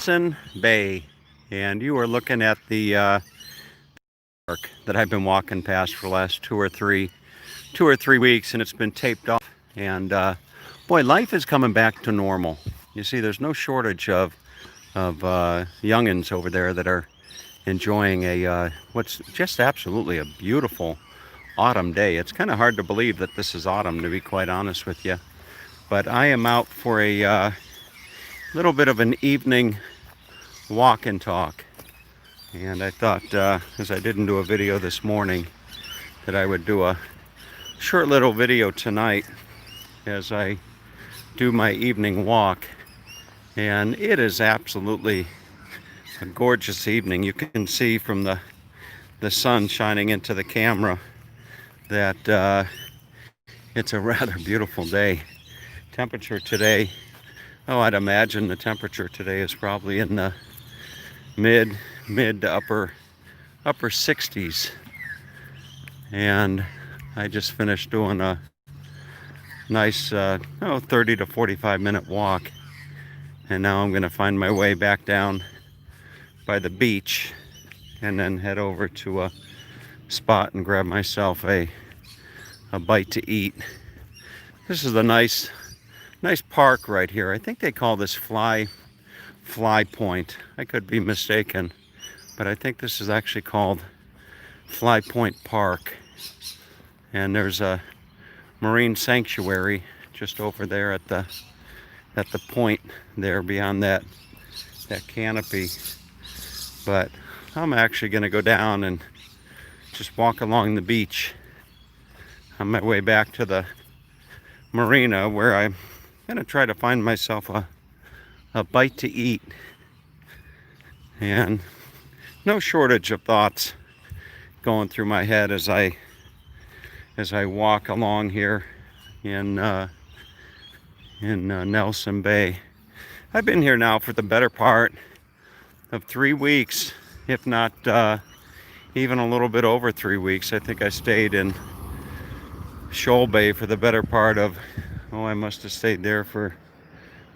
Nelson Bay, and you are looking at the park that I've been walking past for the last two or three weeks, and it's been taped off. And boy, life is coming back to normal. You see, there's no shortage of youngins over there that are enjoying a what's just absolutely a beautiful autumn day. It's kind of hard to believe that this is autumn, to be quite honest with you. But I am out for a little bit of an evening walk and talk. And I thought, as I didn't do a video this morning, that I would do a short little video tonight as I do my evening walk. And it is absolutely a gorgeous evening. You can see from the sun shining into the camera that it's a rather beautiful day. Temperature today, I'd imagine the temperature today is probably in the mid to upper 60s. And I just finished doing a nice 30 to 45 minute walk, and now I'm going to find my way back down by the beach and then head over to a spot and grab myself a bite to eat. This is a nice park right here. I think they call this Fly Point. I could be mistaken, but I think this is actually called Fly Point Park. And there's a marine sanctuary just over there at the point there beyond that canopy. But I'm actually going to go down and just walk along the beach on my way back to the marina, where I'm going to try to find myself a bite to eat. And no shortage of thoughts going through my head as I walk along here in Nelson Bay. I've been here now for the better part of 3 weeks, if not even a little bit over 3 weeks. I think I stayed in Shoal Bay for the better part of, I must have stayed there for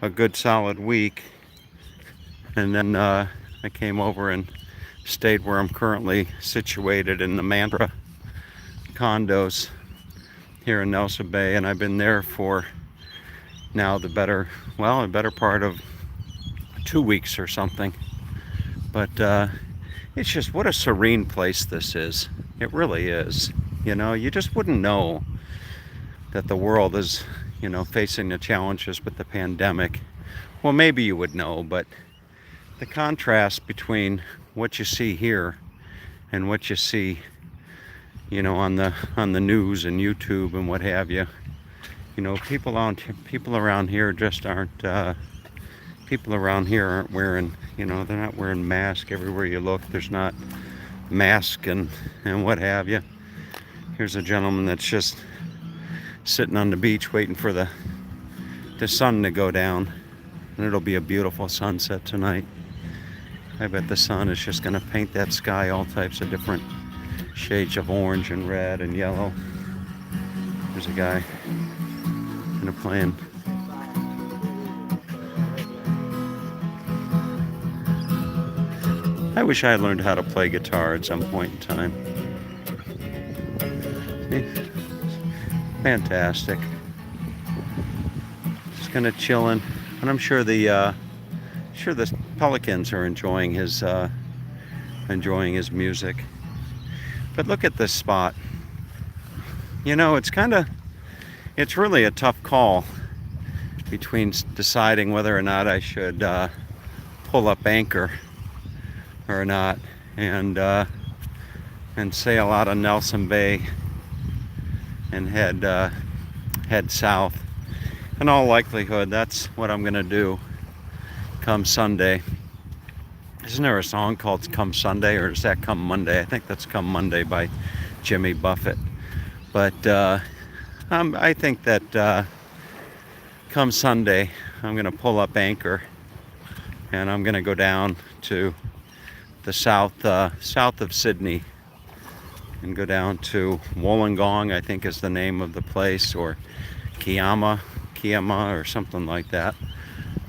a good solid week. And then I came over and stayed where I'm currently situated in the Mantra condos here in Nelson Bay, and I've been there for now the better part of 2 weeks or something. But it's just, what a serene place this is. It really is. You just wouldn't know that the world is, facing the challenges with the pandemic. Well, maybe you would know, but the contrast between what you see here and what you see, on the news and YouTube and what have you. People around here just aren't. People around here aren't wearing. They're not wearing masks everywhere you look. There's not masks and what have you. Here's a gentleman that's just sitting on the beach waiting for the sun to go down, and it'll be a beautiful sunset tonight. I bet the sun is just going to paint that sky all types of different shades of orange and red and yellow. There's a guy kind of playing. I wish I had learned how to play guitar at some point in time. See? Fantastic. Just kind of chilling, and I'm sure the pelicans are enjoying his music. But look at this spot. It's really a tough call between deciding whether or not I should pull up anchor or not and sail out of Nelson Bay and head south. In all likelihood, that's what I'm gonna do come Sunday. Isn't there a song called Come Sunday, or is that Come Monday? I think that's Come Monday by Jimmy Buffett. But I think that come Sunday, I'm going to pull up anchor, and I'm going to go down to the south of Sydney and go down to Wollongong, I think is the name of the place, or Kiama or something like that.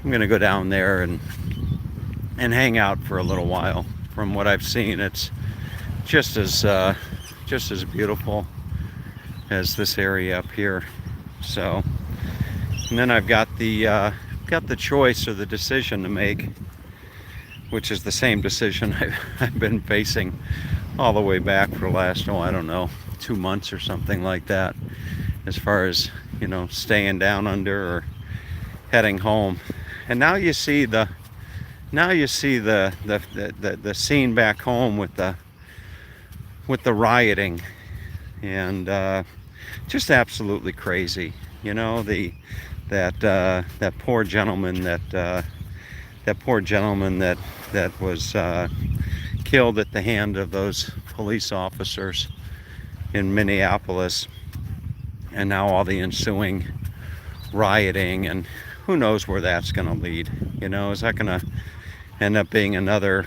I'm going to go down there and and hang out for a little while. From what I've seen, it's just as beautiful as this area up here. So, and then I've got the choice or the decision to make, which is the same decision I've been facing all the way back for the last, I don't know, 2 months or something like that, as far as, staying down under or heading home. And now you see the scene back home with the rioting, and just absolutely crazy. That poor gentleman that was killed at the hand of those police officers in Minneapolis, and now all the ensuing rioting, and who knows where that's going to lead. Is that going to end up being another,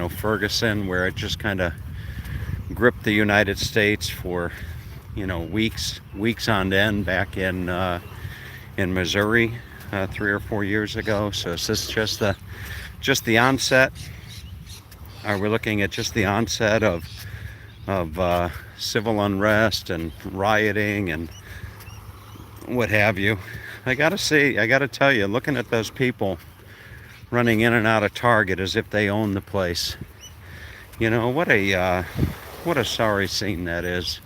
Ferguson, where it just kind of gripped the United States for, weeks on end back in Missouri 3 or 4 years ago? So is this just the onset? Are we looking at just the onset of civil unrest and rioting and what have you? I gotta tell you, looking at those people running in and out of Target as if they own the place, what a sorry scene that is.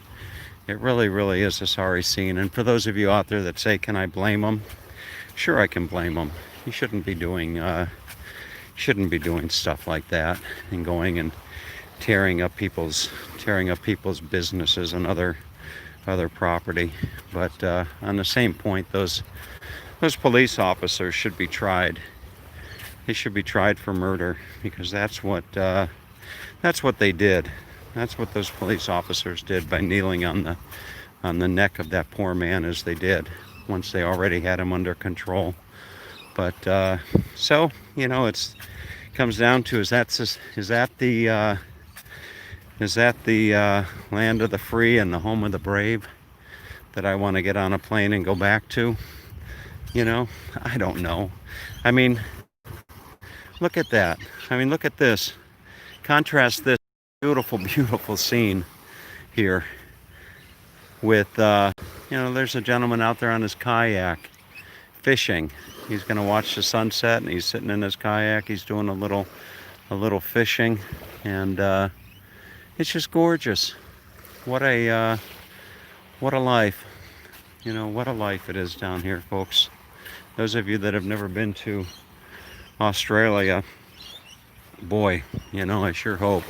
It really, really is a sorry scene. And for those of you out there that say, can I blame them? Sure, I can blame them. You shouldn't be doing stuff like that and going and tearing up people's businesses and other property. But on the same point, those police officers should be tried. They should be tried for murder, because that's what they did. That's what those police officers did by kneeling on the neck of that poor man, as they did, once they already had him under control. But so it comes down to, is that the land of the free and the home of the brave that I want to get on a plane and go back to? I don't know. I mean, look at that. I mean, look at this. Contrast this beautiful, beautiful scene here with, there's a gentleman out there on his kayak fishing. He's going to watch the sunset, and he's sitting in his kayak. He's doing a little fishing, and it's just gorgeous. What a life. What a life it is down here, folks. Those of you that have never been to Australia, boy, I sure hope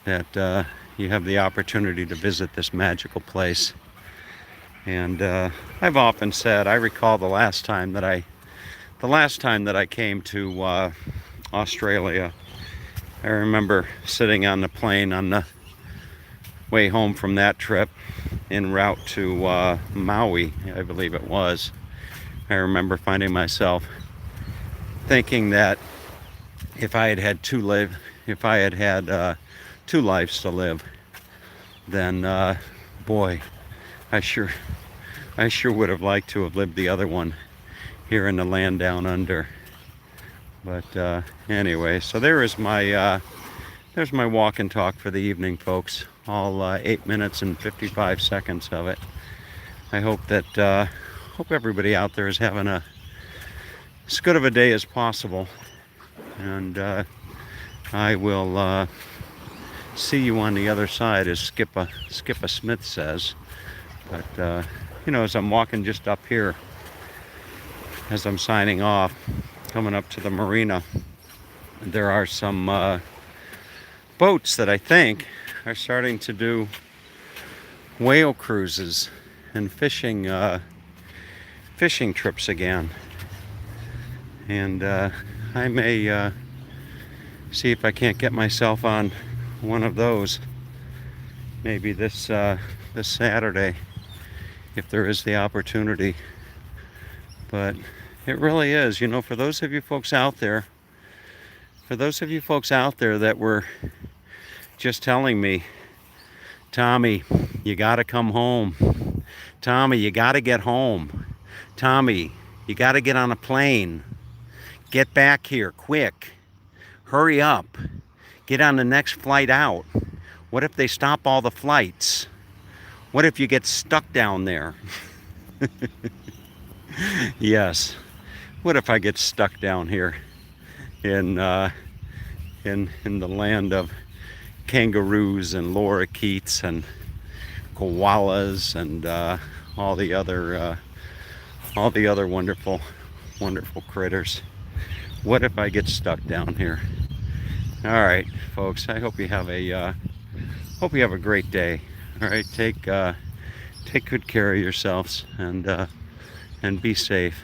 that you have the opportunity to visit this magical place. And I've often said, I recall the last time that I came to Australia, I remember sitting on the plane on the way home from that trip, en route to Maui, I believe it was. I remember finding myself thinking that if I had had two lives to live, then boy, I sure would have liked to have lived the other one here in the land down under. But anyway, so there's my walk and talk for the evening, folks. All 8 minutes and 55 seconds of it. I hope that hope everybody out there is having as good of a day as possible, and I will see you on the other side, as Skippa Smith says. But as I'm walking just up here, as I'm signing off, coming up to the marina, there are some boats that I think are starting to do whale cruises and fishing trips again. And I may see if I can't get myself on one of those, maybe this Saturday, if there is the opportunity. But it really is, for those of you folks out there that were just telling me, Tommy, you got to come home. Tommy, you got to get home. Tommy, you got to get on a plane. Get back here, quick. Hurry up. Get on the next flight out. What if they stop all the flights? What if you get stuck down there? Yes. What if I get stuck down here in in the land of kangaroos and lorikeets and koalas and all the other wonderful critters? What if I get stuck down here? All right, folks. I hope you have a great day. All right, take good care of yourselves and be safe.